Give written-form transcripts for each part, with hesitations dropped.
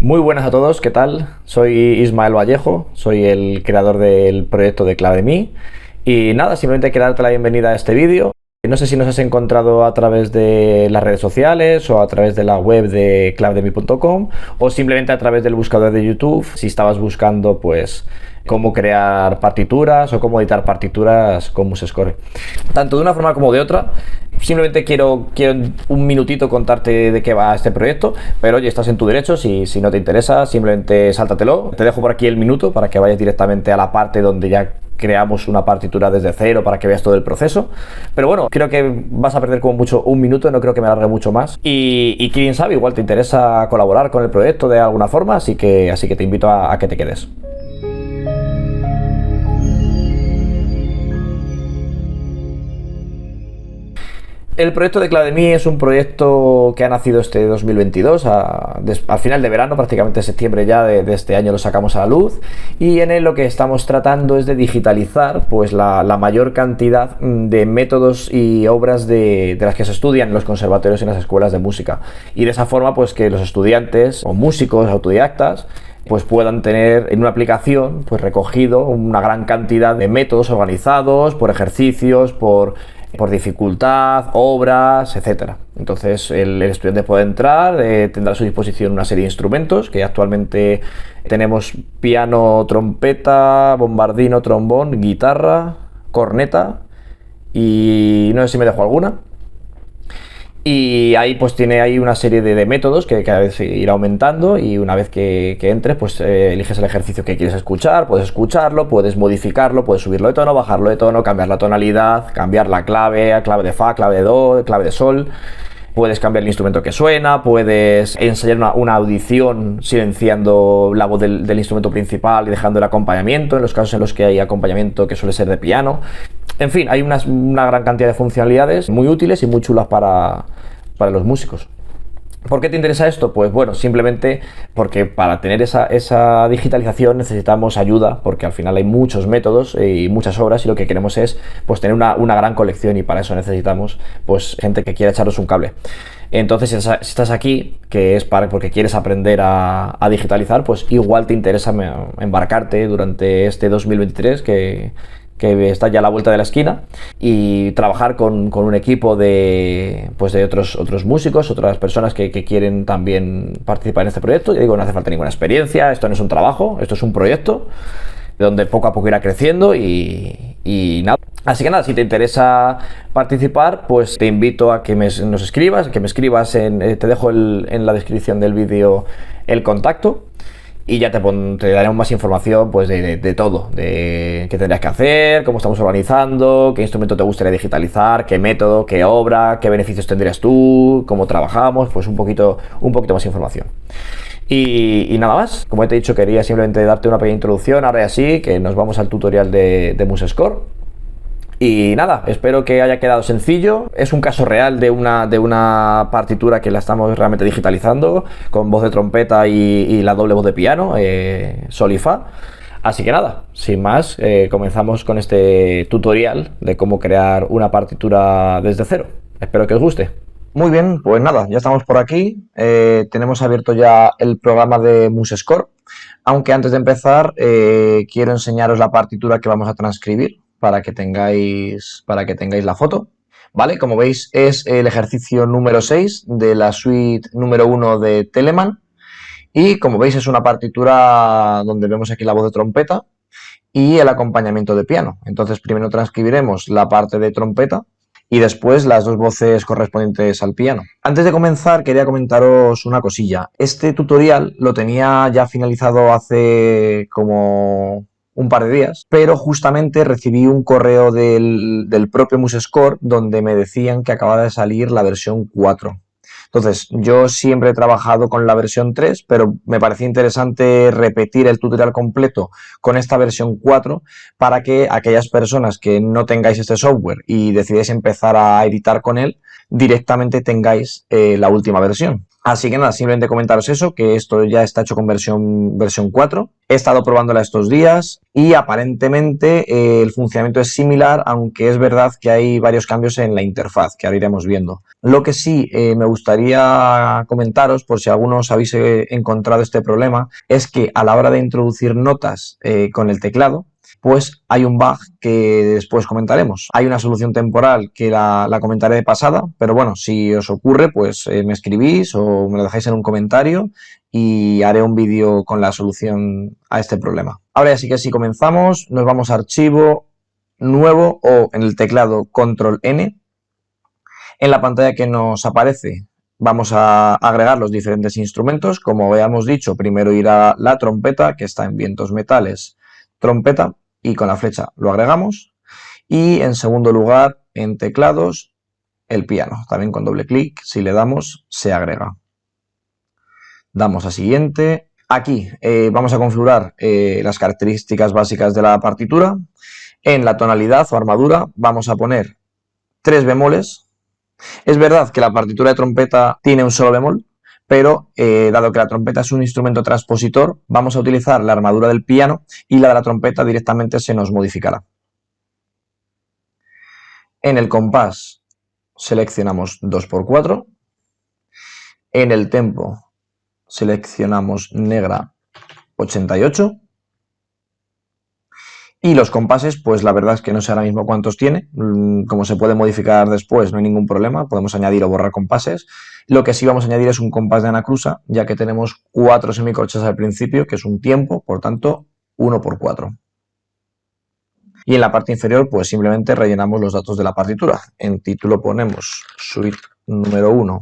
Muy buenas a todos, ¿qué tal? Soy Ismael Vallejo, soy el creador del proyecto de Cloud.me y nada, simplemente quiero darte la bienvenida a este vídeo. No sé si nos has encontrado a través de las redes sociales o a través de la web de cloud.me.com o simplemente a través del buscador de YouTube si estabas buscando pues cómo crear partituras o cómo editar partituras con MuseScore. Tanto de una forma como de otra, simplemente quiero un minutito contarte de qué va este proyecto, pero oye, estás en tu derecho, si no te interesa, simplemente sáltatelo. Te dejo por aquí el minuto para que vayas directamente a la parte donde ya creamos una partitura desde cero para que veas todo el proceso. Pero bueno, creo que vas a perder como mucho un minuto, no creo que me alargue mucho más. Y quién sabe, igual te interesa colaborar con el proyecto de alguna forma, así que te invito a que te quedes. El proyecto de Cloud.me es un proyecto que ha nacido este 2022, al final de verano, prácticamente septiembre ya de este año lo sacamos a la luz, y en él lo que estamos tratando es de digitalizar pues la mayor cantidad de métodos y obras de las que se estudian en los conservatorios y en las escuelas de música, y de esa forma pues que los estudiantes o músicos autodidactas pues puedan tener en una aplicación pues recogido una gran cantidad de métodos organizados por ejercicios, por dificultad, obras, etcétera. Entonces el estudiante puede entrar, tendrá a su disposición una serie de instrumentos que actualmente tenemos: piano, trompeta, bombardino, trombón, guitarra, corneta y no sé si me dejo alguna. Y ahí pues tiene ahí una serie de métodos que cada vez irá aumentando, y una vez que entres pues eliges el ejercicio que quieres escuchar, puedes escucharlo, puedes modificarlo, puedes subirlo de tono, bajarlo de tono, cambiar la tonalidad, cambiar la clave a clave de fa, clave de do, clave de sol. Puedes cambiar el instrumento que suena, puedes ensayar una audición silenciando la voz del instrumento principal y dejando el acompañamiento, en los casos en los que hay acompañamiento que suele ser de piano. En fin, hay una gran cantidad de funcionalidades muy útiles y muy chulas para los músicos. ¿Por qué te interesa esto? Pues bueno, simplemente porque para tener esa digitalización necesitamos ayuda, porque al final hay muchos métodos y muchas obras, y lo que queremos es pues tener una gran colección, y para eso necesitamos pues gente que quiera echarnos un cable. Entonces, si estás aquí, que es porque quieres aprender a digitalizar, pues igual te interesa embarcarte durante este 2023 que está ya a la vuelta de la esquina, y trabajar con un equipo de otros músicos, otras personas que quieren también participar en este proyecto. Yo digo, no hace falta ninguna experiencia, esto no es un trabajo, esto es un proyecto donde poco a poco irá creciendo y nada. Así que nada, si te interesa participar, pues te invito a que nos escribas, te dejo en la descripción del vídeo el contacto. Y ya te daremos más información pues de todo, de qué tendrías que hacer, cómo estamos organizando, qué instrumento te gustaría digitalizar, qué método, qué obra, qué beneficios tendrías tú, cómo trabajamos, pues un poquito más información. Y nada más, como te he dicho, quería simplemente darte una pequeña introducción. Ahora ya sí, que nos vamos al tutorial de MuseScore. Y nada, espero que haya quedado sencillo. Es un caso real de una partitura que la estamos realmente digitalizando con voz de trompeta y la doble voz de piano, sol y fa. Así que nada, sin más, comenzamos con este tutorial de cómo crear una partitura desde cero. Espero que os guste. Muy bien, pues nada, ya estamos por aquí. Tenemos abierto ya el programa de MuseScore. Aunque antes de empezar, quiero enseñaros la partitura que vamos a transcribir para que tengáis la foto. ¿Vale? Como veis, es el ejercicio número 6 de la suite número 1 de Telemann. Y como veis, es una partitura donde vemos aquí la voz de trompeta y el acompañamiento de piano. Entonces, primero transcribiremos la parte de trompeta y después las dos voces correspondientes al piano. Antes de comenzar, quería comentaros una cosilla. Este tutorial lo tenía ya finalizado hace como un par de días, pero justamente recibí un correo del propio MuseScore donde me decían que acababa de salir la versión 4. Entonces, yo siempre he trabajado con la versión 3, pero me parecía interesante repetir el tutorial completo con esta versión 4 para que aquellas personas que no tengáis este software y decidáis empezar a editar con él, directamente tengáis la última versión. Así que nada, simplemente comentaros eso, que esto ya está hecho con versión 4. He estado probándola estos días y aparentemente el funcionamiento es similar, aunque es verdad que hay varios cambios en la interfaz, que ahora iremos viendo. Lo que sí me gustaría comentaros, por si algunos habéis encontrado este problema, es que a la hora de introducir notas con el teclado, pues hay un bug que después comentaremos. Hay una solución temporal que la comentaré de pasada, pero bueno, si os ocurre, pues me escribís o me lo dejáis en un comentario y haré un vídeo con la solución a este problema. Ahora sí que si comenzamos, nos vamos a archivo, nuevo o en el teclado control N. En la pantalla que nos aparece vamos a agregar los diferentes instrumentos. Como habíamos dicho, primero irá la trompeta, que está en vientos metales, trompeta, y con la flecha lo agregamos. Y en segundo lugar, en teclados, el piano. También con doble clic, si le damos, se agrega. Damos a siguiente. Aquí vamos a configurar las características básicas de la partitura. En la tonalidad o armadura vamos a poner 3 bemoles. Es verdad que la partitura de trompeta tiene un solo bemol, pero dado que la trompeta es un instrumento transpositor, vamos a utilizar la armadura del piano y la de la trompeta directamente se nos modificará. En el compás seleccionamos 2×4. En el tempo seleccionamos negra 88. Y los compases, pues la verdad es que no sé ahora mismo cuántos tiene. Como se puede modificar después, no hay ningún problema. Podemos añadir o borrar compases. Lo que sí vamos a añadir es un compás de anacrusa, ya que tenemos 4 semicorcheas al principio, que es un tiempo, por tanto, 1×4. Y en la parte inferior, pues simplemente rellenamos los datos de la partitura. En título ponemos suite número 1,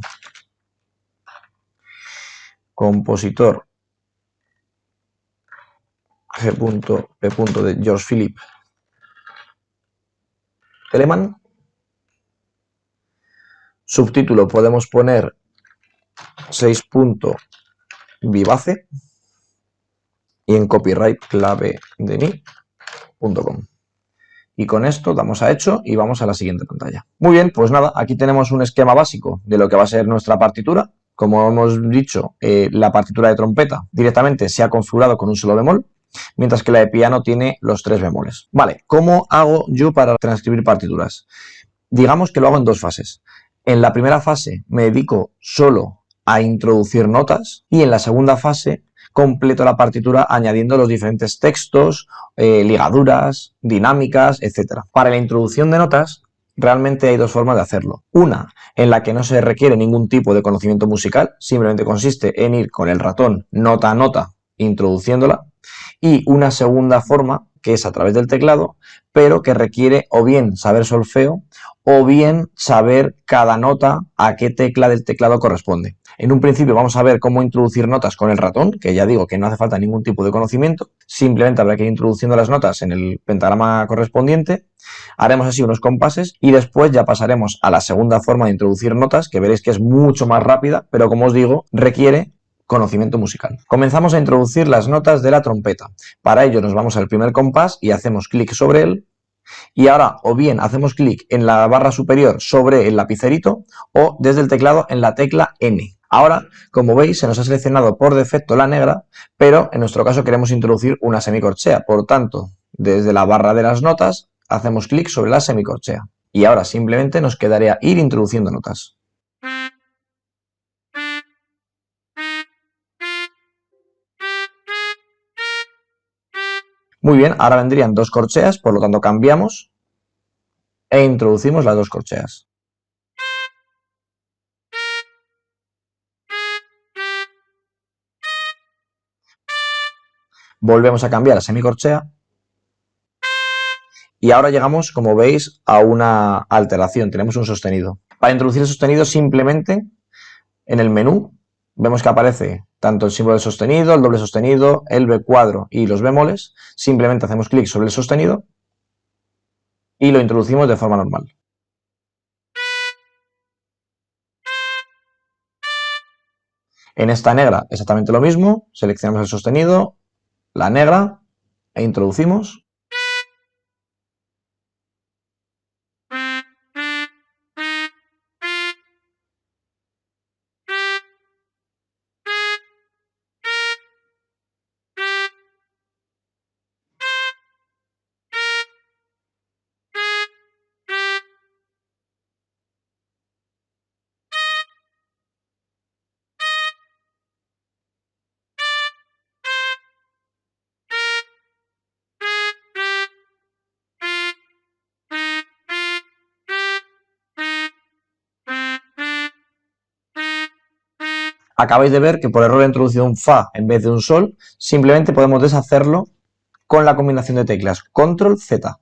compositor G.P. de George Philip Telemann. Subtítulo podemos poner 6. Vivace. Y en copyright clave de mí.com. Y con esto damos a hecho y vamos a la siguiente pantalla. Muy bien, pues nada, aquí tenemos un esquema básico de lo que va a ser nuestra partitura. Como hemos dicho, la partitura de trompeta directamente se ha configurado con un solo bemol, mientras que la de piano tiene los 3 bemoles. Vale, ¿cómo hago yo para transcribir partituras? Digamos que lo hago en 2 fases. En la primera fase me dedico solo a introducir notas y en la segunda fase completo la partitura añadiendo los diferentes textos, ligaduras, dinámicas, etc. Para la introducción de notas realmente hay 2 formas de hacerlo. Una en la que no se requiere ningún tipo de conocimiento musical, simplemente consiste en ir con el ratón nota a nota introduciéndola. Y una segunda forma que es a través del teclado, pero que requiere o bien saber solfeo o bien saber cada nota a qué tecla del teclado corresponde. En un principio vamos a ver cómo introducir notas con el ratón, que ya digo que no hace falta ningún tipo de conocimiento, simplemente habrá que ir introduciendo las notas en el pentagrama correspondiente, haremos así unos compases y después ya pasaremos a la segunda forma de introducir notas, que veréis que es mucho más rápida, pero como os digo, requiere conocimiento musical. Comenzamos a introducir las notas de la trompeta. Para ello nos vamos al primer compás y hacemos clic sobre él. Y ahora o bien hacemos clic en la barra superior sobre el lapicerito o desde el teclado en la tecla N. Ahora, como veis, se nos ha seleccionado por defecto la negra, pero en nuestro caso queremos introducir una semicorchea. Por tanto, desde la barra de las notas hacemos clic sobre la semicorchea. Y ahora simplemente nos quedaría ir introduciendo notas. Muy bien, ahora vendrían 2 corcheas, por lo tanto cambiamos e introducimos las 2 corcheas. Volvemos a cambiar a semicorchea y ahora llegamos, como veis, a una alteración, tenemos un sostenido. Para introducir el sostenido simplemente en el menú vemos que aparece tanto el símbolo de sostenido, el doble sostenido, el B cuadro y los bemoles. Simplemente hacemos clic sobre el sostenido y lo introducimos de forma normal. En esta negra exactamente lo mismo, seleccionamos el sostenido, la negra e introducimos. Acabáis de ver que por error he introducido un fa en vez de un sol. Simplemente podemos deshacerlo con la combinación de teclas Control Z.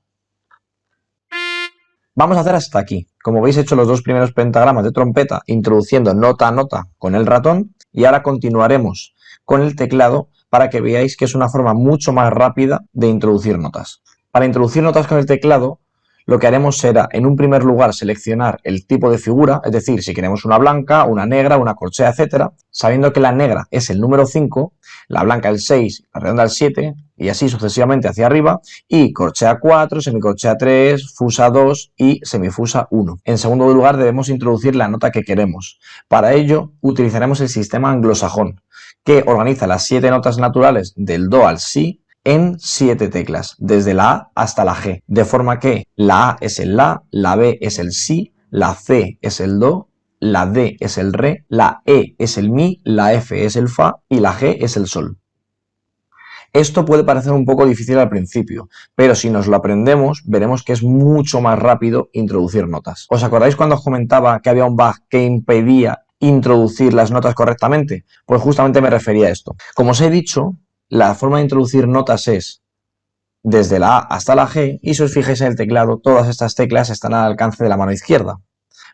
Vamos a hacer hasta aquí. Como veis, he hecho los dos primeros pentagramas de trompeta introduciendo nota a nota con el ratón y ahora continuaremos con el teclado para que veáis que es una forma mucho más rápida de introducir notas. Para introducir notas con el teclado, lo que haremos será, en un primer lugar, seleccionar el tipo de figura, es decir, si queremos una blanca, una negra, una corchea, etc. Sabiendo que la negra es el número 5, la blanca el 6, la redonda el 7, y así sucesivamente hacia arriba, y corchea 4, semicorchea 3, fusa 2 y semifusa 1. En segundo lugar, debemos introducir la nota que queremos. Para ello, utilizaremos el sistema anglosajón, que organiza las 7 notas naturales del do al si en 7 teclas, desde la A hasta la G, de forma que la A es el la B es el si, la C es el do, la D es el re, la E es el mi, la F es el fa y la G es el sol. Esto puede parecer un poco difícil al principio, pero si nos lo aprendemos, veremos que es mucho más rápido introducir notas. ¿Os acordáis cuando os comentaba que había un bug que impedía introducir las notas correctamente? Pues justamente me refería a esto. Como os he dicho, la forma de introducir notas es desde la A hasta la G y si os fijáis en el teclado, todas estas teclas están al alcance de la mano izquierda,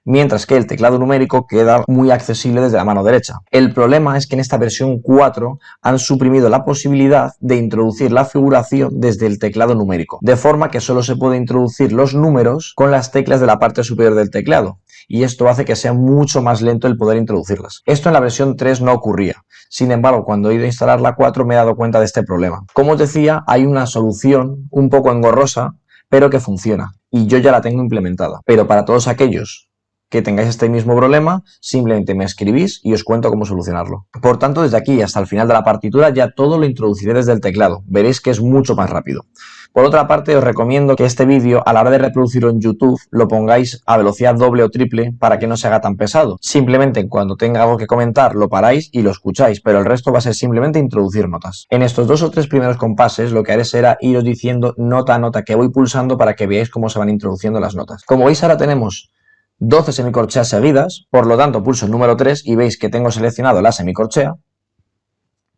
mientras que el teclado numérico queda muy accesible desde la mano derecha. El problema es que en esta versión 4 han suprimido la posibilidad de introducir la figuración desde el teclado numérico, de forma que solo se puede introducir los números con las teclas de la parte superior del teclado, y esto hace que sea mucho más lento el poder introducirlas. Esto en la versión 3 no ocurría. Sin embargo, cuando he ido a instalar la 4 me he dado cuenta de este problema. Como os decía, hay una solución un poco engorrosa, pero que funciona, y yo ya la tengo implementada. Pero para todos aquellos que tengáis este mismo problema, simplemente me escribís y os cuento cómo solucionarlo. Por tanto, desde aquí hasta el final de la partitura ya todo lo introduciré desde el teclado. Veréis que es mucho más rápido. Por otra parte, os recomiendo que este vídeo, a la hora de reproducirlo en YouTube, lo pongáis a velocidad doble o triple para que no se haga tan pesado. Simplemente cuando tenga algo que comentar, lo paráis y lo escucháis, pero el resto va a ser simplemente introducir notas. En estos 2 o 3 primeros compases, lo que haré será iros diciendo nota a nota que voy pulsando para que veáis cómo se van introduciendo las notas. Como veis, ahora tenemos 12 semicorcheas seguidas, por lo tanto pulso el número 3 y veis que tengo seleccionado la semicorchea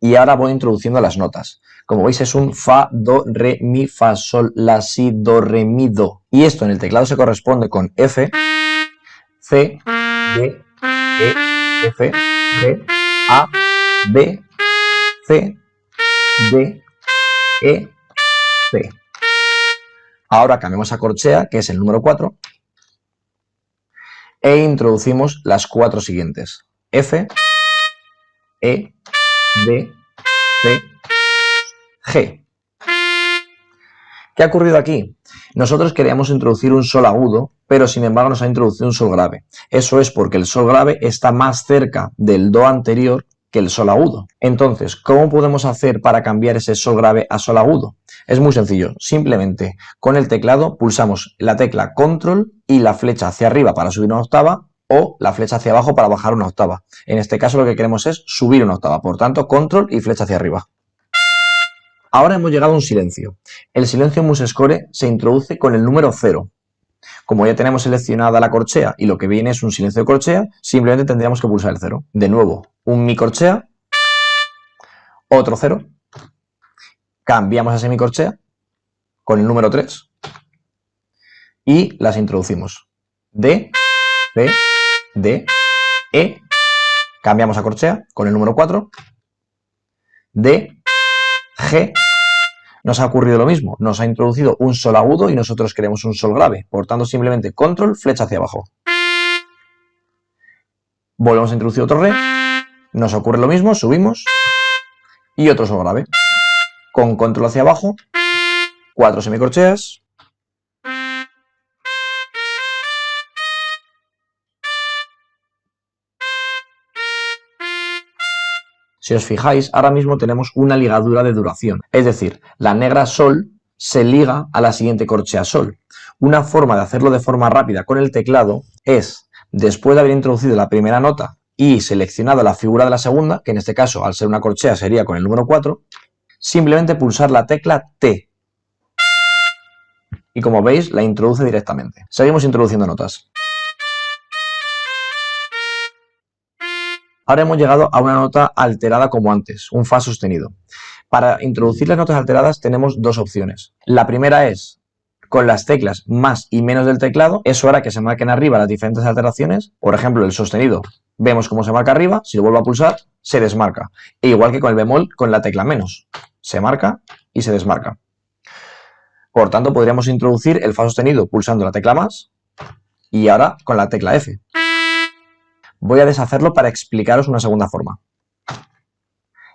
y ahora voy introduciendo las notas. Como veis es un fa, do, re, mi, fa, sol, la, si, do, re, mi, do. Y esto en el teclado se corresponde con F, C, D, E, F, G, A, B, C, D, E, C. Ahora cambiamos a corchea, que es el número 4. E introducimos las 4 siguientes. F, E, D, C, G. ¿Qué ha ocurrido aquí? Nosotros queríamos introducir un sol agudo, pero sin embargo nos ha introducido un sol grave. Eso es porque el sol grave está más cerca del do anterior que el sol agudo. Entonces, ¿cómo podemos hacer para cambiar ese sol grave a sol agudo? Es muy sencillo, simplemente con el teclado pulsamos la tecla Control y la flecha hacia arriba para subir una octava o la flecha hacia abajo para bajar una octava. En este caso lo que queremos es subir una octava, por tanto Control y flecha hacia arriba. Ahora hemos llegado a un silencio. El silencio en MuseScore se introduce con el número 0. Como ya tenemos seleccionada la corchea y lo que viene es un silencio de corchea, simplemente tendríamos que pulsar el 0. De nuevo, un mi corchea, otro 0. Cambiamos a semicorchea con el número 3 y las introducimos. D, C, D, E. Cambiamos a corchea con el número 4. D, G. Nos ha ocurrido lo mismo. Nos ha introducido un sol agudo y nosotros queremos un sol grave. Por tanto, simplemente control, flecha hacia abajo. Volvemos a introducir otro re. Nos ocurre lo mismo, subimos. Y otro sol grave. Con control hacia abajo. 4 semicorcheas. Si os fijáis, ahora mismo tenemos una ligadura de duración. Es decir, la negra sol se liga a la siguiente corchea sol. Una forma de hacerlo de forma rápida con el teclado es, después de haber introducido la primera nota y seleccionado la figura de la segunda, que en este caso, al ser una corchea, sería con el número 4, simplemente pulsar la tecla T. Y como veis, la introduce directamente. Seguimos introduciendo notas. Ahora hemos llegado a una nota alterada como antes, un fa sostenido. Para introducir las notas alteradas tenemos dos opciones. La primera es con las teclas más y menos del teclado. Eso hará que se marquen arriba las diferentes alteraciones. Por ejemplo, el sostenido, vemos cómo se marca arriba. Si lo vuelvo a pulsar, se desmarca. E igual que con el bemol, con la tecla menos. Se marca y se desmarca. Por tanto, podríamos introducir el fa sostenido pulsando la tecla más y ahora con la tecla F. Voy a deshacerlo para explicaros una segunda forma.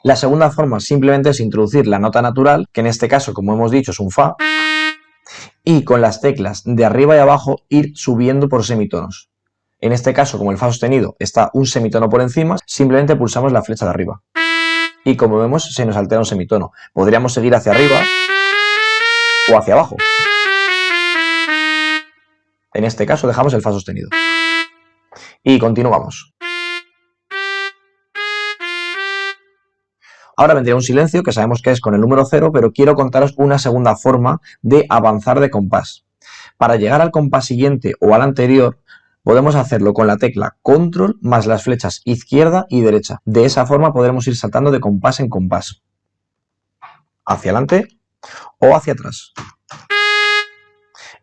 La segunda forma simplemente es introducir la nota natural, que en este caso, como hemos dicho, es un fa, y con las teclas de arriba y abajo ir subiendo por semitonos. En este caso, como el fa sostenido está un semitono por encima, simplemente pulsamos la flecha de arriba. Y como vemos, se nos altera un semitono. Podríamos seguir hacia arriba o hacia abajo. En este caso dejamos el fa sostenido. Y continuamos. Ahora vendría un silencio, que sabemos que es con el número 0, pero quiero contaros una segunda forma de avanzar de compás. Para llegar al compás siguiente o al anterior, podemos hacerlo con la tecla control más las flechas izquierda y derecha. De esa forma podremos ir saltando de compás en compás. Hacia adelante o hacia atrás.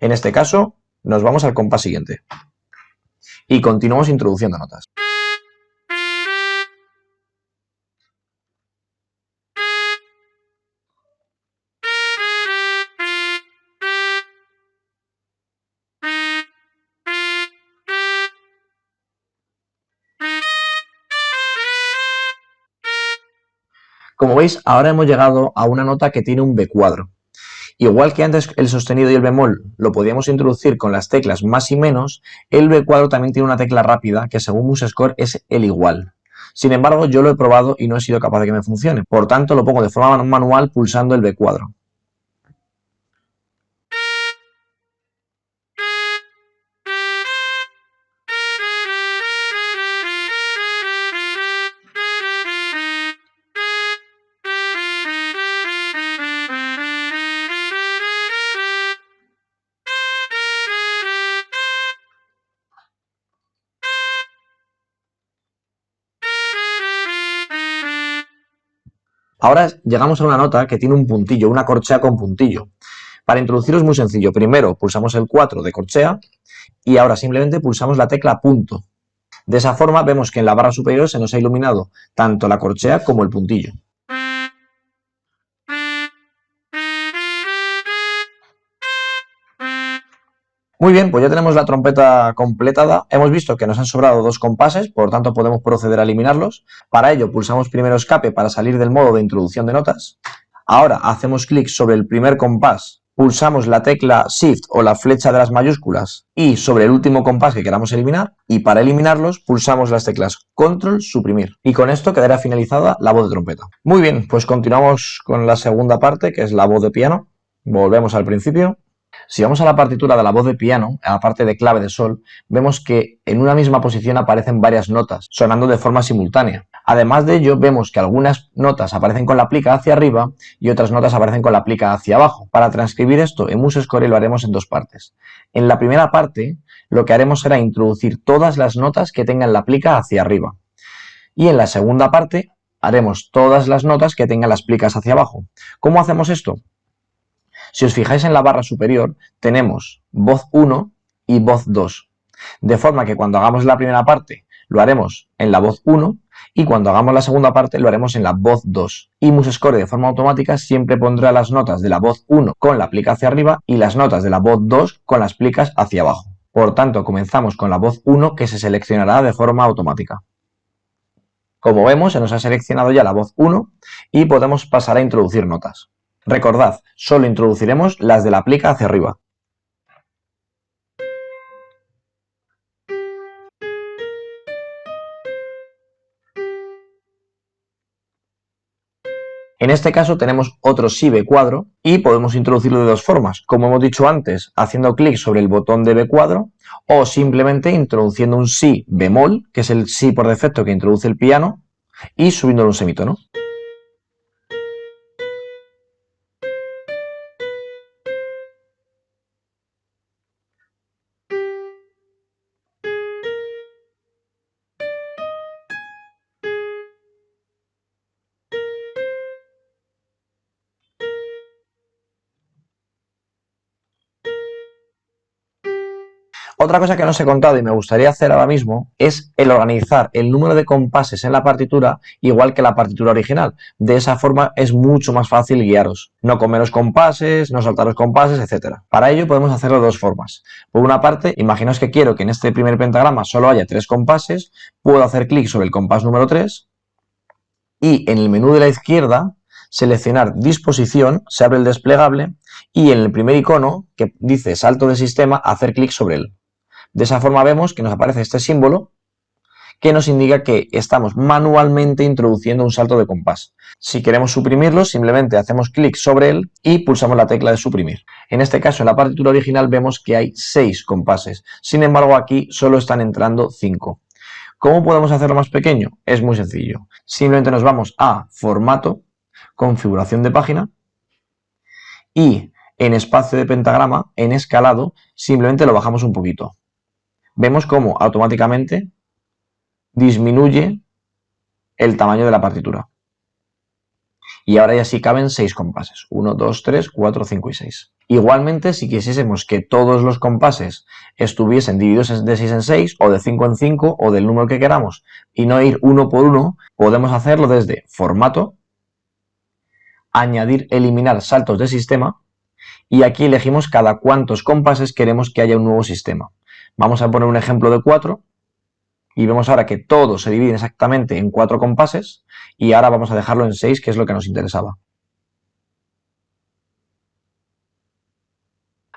En este caso, nos vamos al compás siguiente. Y continuamos introduciendo notas. Como veis, ahora hemos llegado a una nota que tiene un B cuadro. Igual que antes el sostenido y el bemol lo podíamos introducir con las teclas más y menos, el B cuadro también tiene una tecla rápida que según MuseScore es el igual. Sin embargo, yo lo he probado y no he sido capaz de que me funcione. Por tanto, lo pongo de forma manual pulsando el B cuadro. Ahora llegamos a una nota que tiene un puntillo, una corchea con puntillo. Para introducirlo es muy sencillo. Primero pulsamos el 4 de corchea y ahora simplemente pulsamos la tecla punto. De esa forma vemos que en la barra superior se nos ha iluminado tanto la corchea como el puntillo. Muy bien, pues ya tenemos la trompeta completada. Hemos visto que nos han sobrado dos compases, por lo tanto podemos proceder a eliminarlos. Para ello pulsamos primero escape para salir del modo de introducción de notas. Ahora hacemos clic sobre el primer compás, pulsamos la tecla Shift o la flecha de las mayúsculas y sobre el último compás que queramos eliminar, y para eliminarlos pulsamos las teclas Control, suprimir. Y con esto quedará finalizada la voz de trompeta. Muy bien, pues continuamos con la segunda parte, que es la voz de piano. Volvemos al principio. Si vamos a la partitura de la voz de piano, a la parte de clave de sol, vemos que en una misma posición aparecen varias notas, sonando de forma simultánea. Además de ello, vemos que algunas notas aparecen con la plica hacia arriba y otras notas aparecen con la plica hacia abajo. Para transcribir esto en MuseScore lo haremos en dos partes. En la primera parte, lo que haremos será introducir todas las notas que tengan la plica hacia arriba. Y en la segunda parte, haremos todas las notas que tengan las plicas hacia abajo. ¿Cómo hacemos esto? Si os fijáis en la barra superior, tenemos voz 1 y voz 2. De forma que cuando hagamos la primera parte, lo haremos en la voz 1 y cuando hagamos la segunda parte, lo haremos en la voz 2. Y MuseScore de forma automática siempre pondrá las notas de la voz 1 con la plica hacia arriba y las notas de la voz 2 con las plicas hacia abajo. Por tanto, comenzamos con la voz 1 que se seleccionará de forma automática. Como vemos, se nos ha seleccionado ya la voz 1 y podemos pasar a introducir notas. Recordad, solo introduciremos las de la plica hacia arriba. En este caso tenemos otro si B cuadro y podemos introducirlo de dos formas, como hemos dicho antes, haciendo clic sobre el botón de B cuadro o simplemente introduciendo un si bemol, que es el si por defecto que introduce el piano, y subiéndolo un semitono. Otra cosa que no os he contado y me gustaría hacer ahora mismo es el organizar el número de compases en la partitura igual que la partitura original. De esa forma es mucho más fácil guiaros. No comeros compases, no saltaros compases, etc. Para ello podemos hacerlo de dos formas. Por una parte, imaginaos que quiero que en este primer pentagrama solo haya 3 compases, puedo hacer clic sobre el compás número 3 y en el menú de la izquierda seleccionar disposición, se abre el desplegable y en el primer icono que dice salto de sistema hacer clic sobre él. De esa forma vemos que nos aparece este símbolo que nos indica que estamos manualmente introduciendo un salto de compás. Si queremos suprimirlo, simplemente hacemos clic sobre él y pulsamos la tecla de suprimir. En este caso, en la partitura original vemos que hay 6 compases. Sin embargo, aquí solo están entrando 5. ¿Cómo podemos hacerlo más pequeño? Es muy sencillo. Simplemente nos vamos a Formato, Configuración de página y en espacio de pentagrama, en escalado, simplemente lo bajamos un poquito. Vemos cómo automáticamente disminuye el tamaño de la partitura. Y ahora ya sí caben 6 compases. 1, 2, 3, 4, 5 y 6. Igualmente, si quisiésemos que todos los compases estuviesen divididos de 6 en 6, o de 5 en 5, o del número que queramos, y no ir uno por uno, podemos hacerlo desde Formato, Añadir, Eliminar saltos de sistema, y aquí elegimos cada cuántos compases queremos que haya un nuevo sistema. Vamos a poner un ejemplo de 4, y vemos ahora que todos se dividen exactamente en 4 compases y ahora vamos a dejarlo en 6, que es lo que nos interesaba.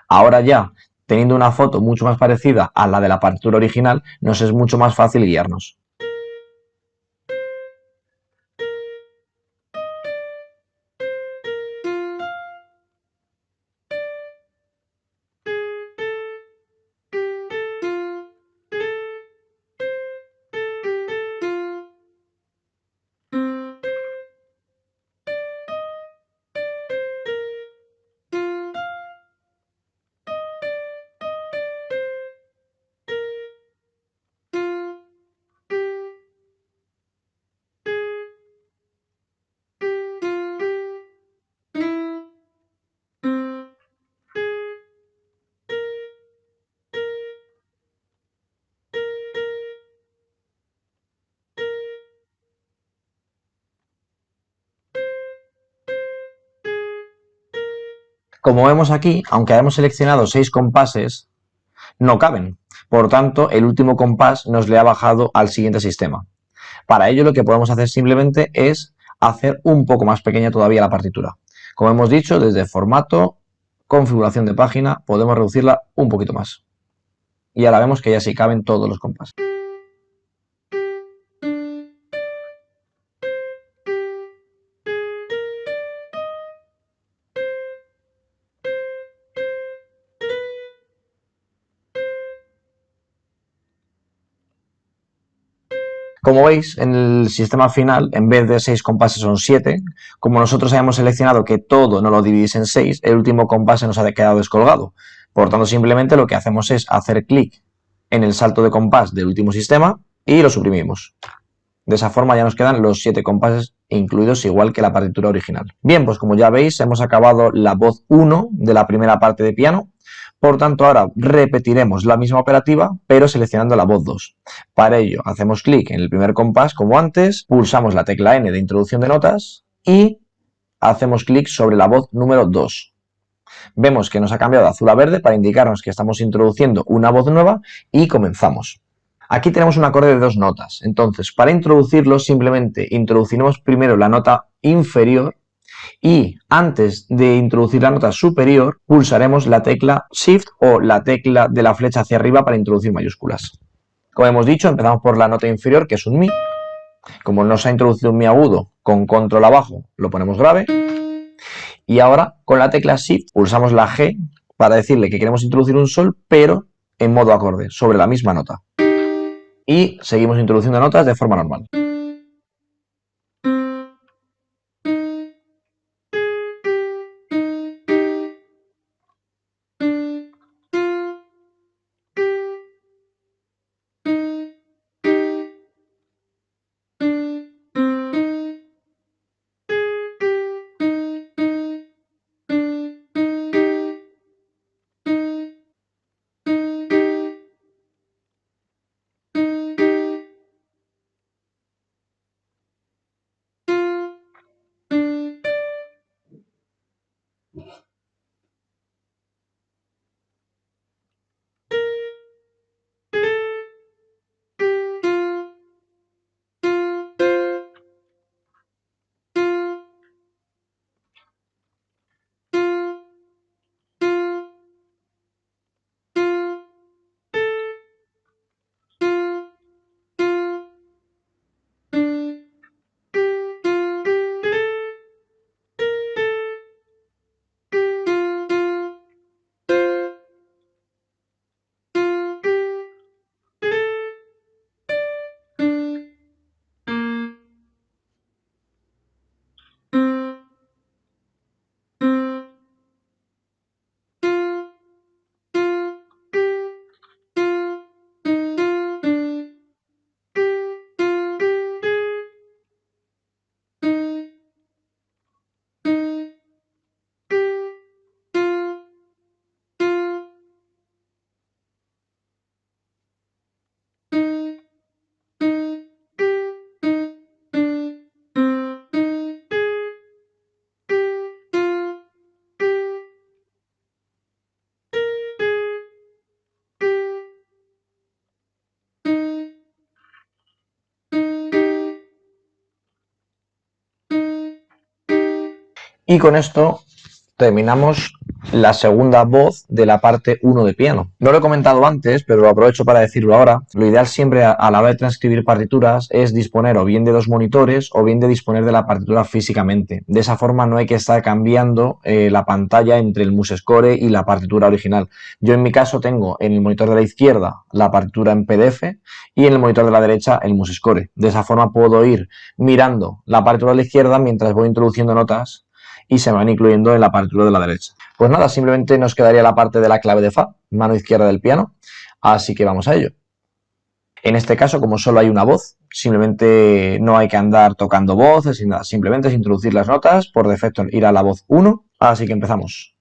Ahora ya, teniendo una foto mucho más parecida a la de la partitura original, nos es mucho más fácil guiarnos. Como vemos aquí, aunque hayamos seleccionado 6 compases, no caben. Por tanto, el último compás nos le ha bajado al siguiente sistema. Para ello lo que podemos hacer simplemente es hacer un poco más pequeña todavía la partitura. Como hemos dicho, desde Formato, Configuración de página, podemos reducirla un poquito más. Y ahora vemos que ya sí caben todos los compases. Como veis, en el sistema final, en vez de 6 compases son 7. Como nosotros hayamos seleccionado que todo no lo dividís en 6, el último compás se nos ha quedado descolgado. Por tanto, simplemente lo que hacemos es hacer clic en el salto de compás del último sistema y lo suprimimos. De esa forma ya nos quedan los 7 compases incluidos igual que la partitura original. Bien, pues como ya veis, hemos acabado la voz 1 de la primera parte de piano. Por tanto, ahora repetiremos la misma operativa, pero seleccionando la voz 2. Para ello, hacemos clic en el primer compás, como antes, pulsamos la tecla N de introducción de notas y hacemos clic sobre la voz número 2. Vemos que nos ha cambiado de azul a verde para indicarnos que estamos introduciendo una voz nueva y comenzamos. Aquí tenemos un acorde de 2 notas, entonces para introducirlo simplemente introduciremos primero la nota inferior y antes de introducir la nota superior pulsaremos la tecla Shift o la tecla de la flecha hacia arriba para introducir mayúsculas. Como hemos dicho, empezamos por la nota inferior, que es un Mi. Como nos ha introducido un Mi agudo, con control abajo lo ponemos grave. Y ahora con la tecla Shift pulsamos la G para decirle que queremos introducir un Sol, pero en modo acorde, sobre la misma nota. Y seguimos introduciendo notas de forma normal. Y con esto terminamos la segunda voz de la parte 1 de piano. No lo he comentado antes, pero lo aprovecho para decirlo ahora. Lo ideal siempre a la hora de transcribir partituras es disponer o bien de dos monitores o bien de disponer de la partitura físicamente. De esa forma no hay que estar cambiando la pantalla entre el MuseScore y la partitura original. Yo en mi caso tengo en el monitor de la izquierda la partitura en PDF y en el monitor de la derecha el MuseScore. De esa forma puedo ir mirando la partitura de la izquierda mientras voy introduciendo notas y se van incluyendo en la partitura de la derecha. Pues nada, simplemente nos quedaría la parte de la clave de Fa, mano izquierda del piano, así que vamos a ello. En este caso, como solo hay una voz, simplemente no hay que andar tocando voces y nada, simplemente es introducir las notas, por defecto ir a la voz 1, así que empezamos.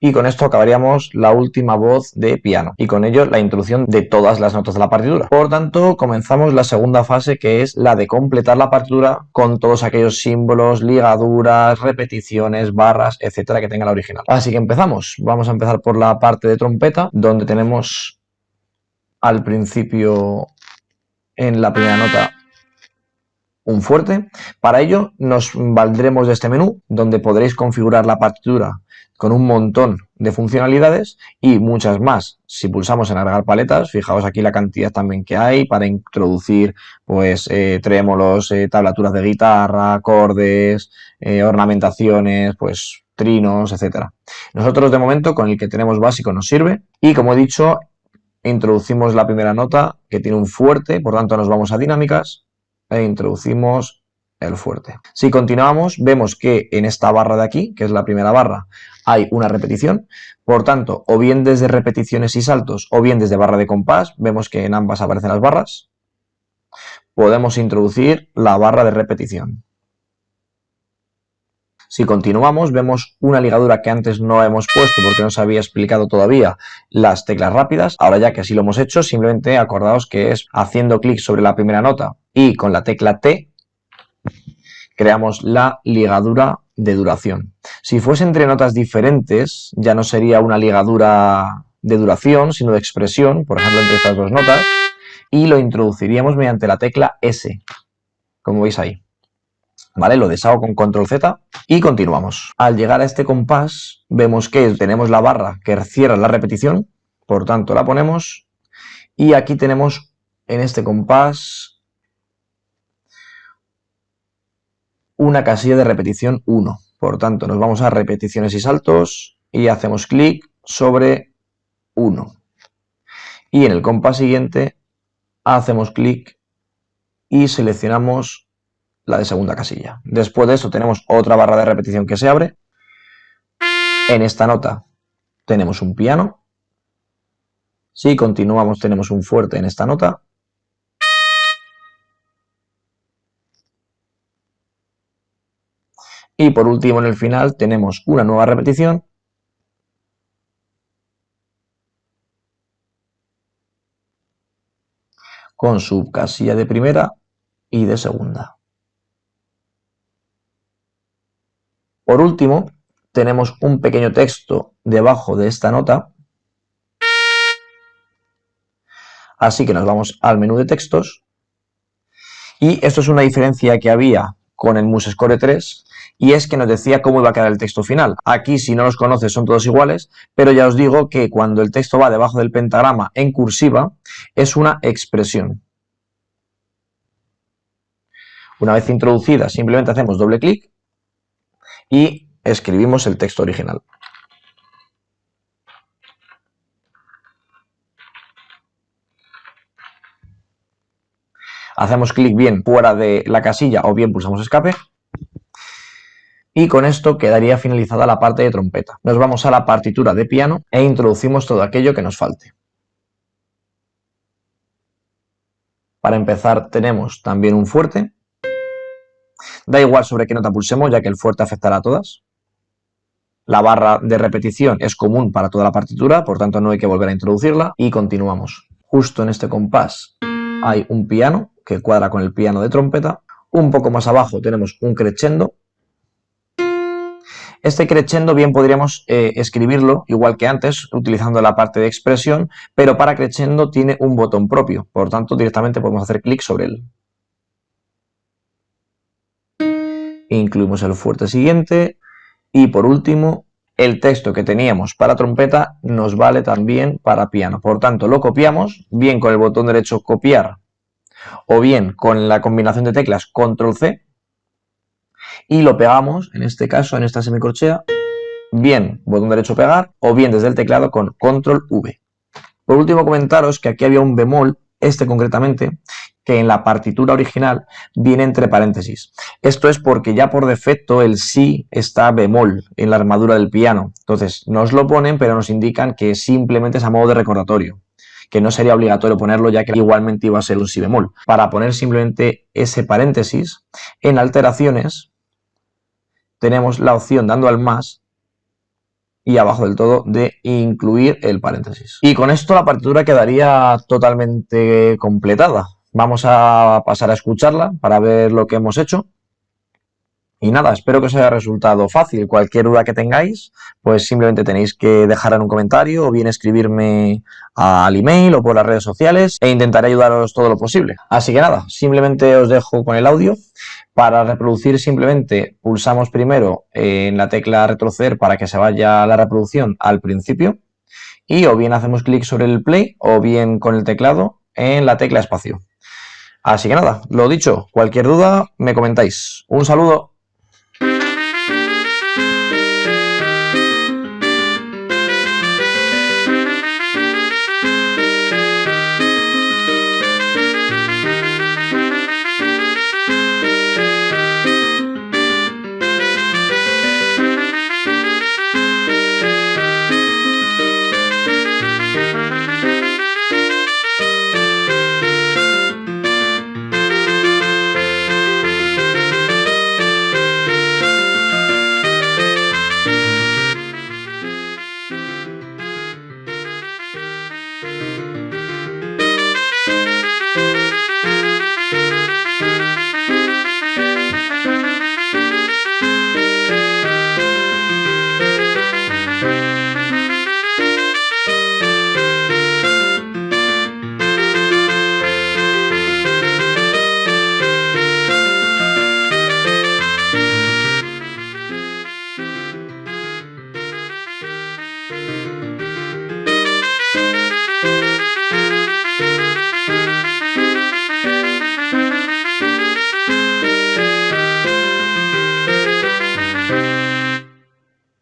Y con esto acabaríamos la última voz de piano y con ello la introducción de todas las notas de la partitura. Por tanto, comenzamos la segunda fase, que es la de completar la partitura con todos aquellos símbolos, ligaduras, repeticiones, barras, etcétera, que tenga la original. Así que empezamos. Vamos a empezar por la parte de trompeta, donde tenemos al principio en la primera nota un fuerte. Para ello nos valdremos de este menú, donde podréis configurar la partitura con un montón de funcionalidades y muchas más. Si pulsamos en agregar paletas, fijaos aquí la cantidad también que hay para introducir pues trémolos, tablaturas de guitarra, acordes, ornamentaciones, pues trinos, etcétera. Nosotros de momento con el que tenemos básico nos sirve y, como he dicho, introducimos la primera nota que tiene un fuerte, por tanto nos vamos a dinámicas e introducimos el fuerte. Si continuamos, vemos que en esta barra de aquí, que es la primera barra, hay una repetición. Por tanto, o bien desde repeticiones y saltos, o bien desde barra de compás, vemos que en ambas aparecen las barras. Podemos introducir la barra de repetición. Si continuamos, vemos una ligadura que antes no hemos puesto porque no se había explicado todavía las teclas rápidas. Ahora ya que así lo hemos hecho, simplemente acordaos que es haciendo clic sobre la primera nota y con la tecla T creamos la ligadura de duración. Si fuese entre notas diferentes, ya no sería una ligadura de duración, sino de expresión, por ejemplo, entre estas dos notas, y lo introduciríamos mediante la tecla S, como veis ahí. ¿Vale? Lo deshago con control Z y continuamos. Al llegar a este compás, vemos que tenemos la barra que cierra la repetición, por tanto la ponemos, y aquí tenemos en este compás una casilla de repetición 1. Por tanto, nos vamos a repeticiones y saltos y hacemos clic sobre 1. Y en el compás siguiente hacemos clic y seleccionamos la de segunda casilla. Después de eso tenemos otra barra de repetición que se abre. En esta nota tenemos un piano. Si continuamos tenemos un fuerte en esta nota. Y por último, en el final, tenemos una nueva repetición con su casilla de primera y de segunda. Por último, tenemos un pequeño texto debajo de esta nota. Así que nos vamos al menú de textos. Y esto es una diferencia que había con el MuseScore 3, y es que nos decía cómo iba a quedar el texto final. Aquí, si no los conoces, son todos iguales, pero ya os digo que cuando el texto va debajo del pentagrama en cursiva, es una expresión. Una vez introducida, simplemente hacemos doble clic y escribimos el texto original. Hacemos clic bien fuera de la casilla o bien pulsamos escape. Y con esto quedaría finalizada la parte de trompeta. Nos vamos a la partitura de piano e introducimos todo aquello que nos falte. Para empezar tenemos también un fuerte. Da igual sobre qué nota pulsemos, ya que el fuerte afectará a todas. La barra de repetición es común para toda la partitura, por tanto no hay que volver a introducirla. Y continuamos. Justo en este compás hay un piano que cuadra con el piano de trompeta. Un poco más abajo tenemos un crescendo. Este crescendo bien podríamos escribirlo igual que antes, utilizando la parte de expresión, pero para crescendo tiene un botón propio, por tanto directamente podemos hacer clic sobre él. Incluimos el fuerte siguiente y por último el texto que teníamos para trompeta nos vale también para piano, por tanto lo copiamos bien con el botón derecho copiar o bien con la combinación de teclas control C. Y lo pegamos, en este caso, en esta semicorchea, bien botón derecho pegar o bien desde el teclado con control V. Por último, comentaros que aquí había un bemol, este concretamente, que en la partitura original viene entre paréntesis. Esto es porque ya por defecto el si está bemol en la armadura del piano. Entonces nos lo ponen, pero nos indican que simplemente es a modo de recordatorio, que no sería obligatorio ponerlo, ya que igualmente iba a ser un si bemol. Para poner simplemente ese paréntesis, en alteraciones tenemos la opción dando al más y abajo del todo de incluir el paréntesis. Y con esto la partitura quedaría totalmente completada. Vamos a pasar a escucharla para ver lo que hemos hecho. Y nada, espero que os haya resultado fácil. Cualquier duda que tengáis, pues simplemente tenéis que dejar en un comentario o bien escribirme al email o por las redes sociales e intentaré ayudaros todo lo posible. Así que nada, simplemente os dejo con el audio. Para reproducir simplemente pulsamos primero en la tecla retroceder para que se vaya la reproducción al principio y o bien hacemos clic sobre el play o bien con el teclado en la tecla espacio. Así que nada, lo dicho, cualquier duda me comentáis. Un saludo.